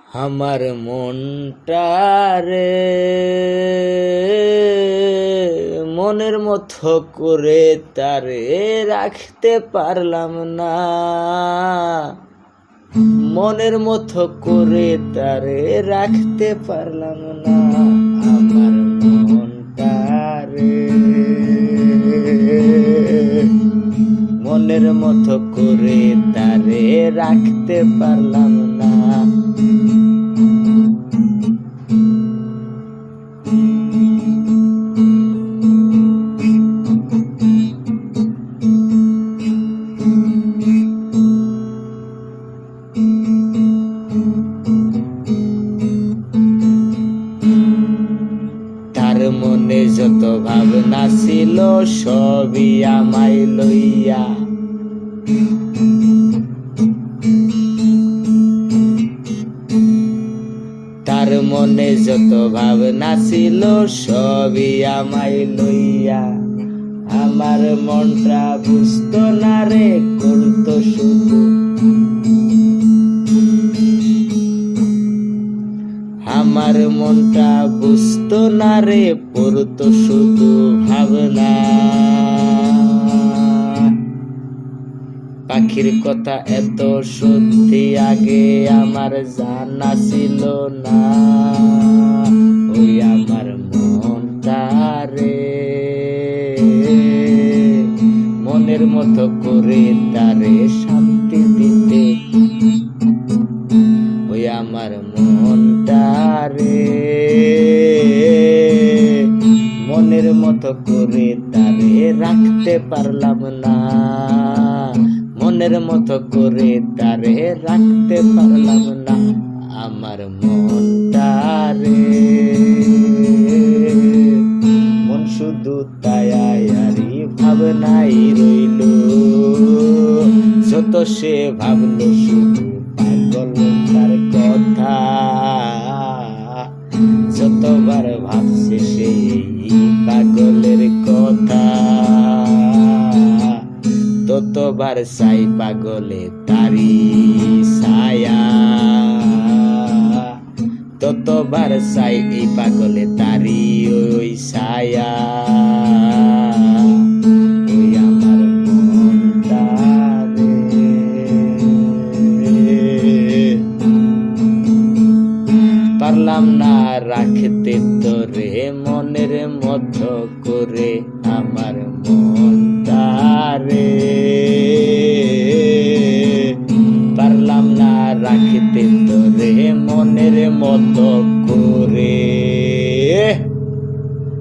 আমার মনটারে মনের মতো করে তারে রাখতে পারলাম না, মনের মতো করে তারে রাখতে পারলাম না। আমার মনটারে মনের মতো করে তারে রাখতে পারলাম না। তার মনে যত ভাবনা ছিল সবই আমায় লইয়া, তার মনে যত ভাবনা ছিল সবই আমায় লইয়া। আমার মনটা বুঝতো না রে, করতো শুধু, আমার মনটা বুঝতো না রে, পড়তো শুধু ভাবনা। পাখির কথা এত সত্যি আগে আমার জানা ছিল না। ওই আমার মনটারে মনের মতো করে তারে শান্তি দিতে, ওই আমার মনটারে মনের মতো করে তারে রাখতে পারলাম না, মনের মতো করে তারে রাখতে পারলাম না। আমার মনটারে মন শুধু তায়ারি ভাবনাই রইল, যত সে ভাবলো শুধু পাগল তার কথা। যতবার ভাবছে সেই পাগলের কথা, ততবার চাই পাগলে তারি ছায়া, ততবার চাই এই পাগলে তারি ওই ছায়া। ওই আমার মনটারে পারলাম না রাখতে তোরে মনের মতো করে। আমার মনটারে পারলাম না রাখতে তোরে মনের মতো করে।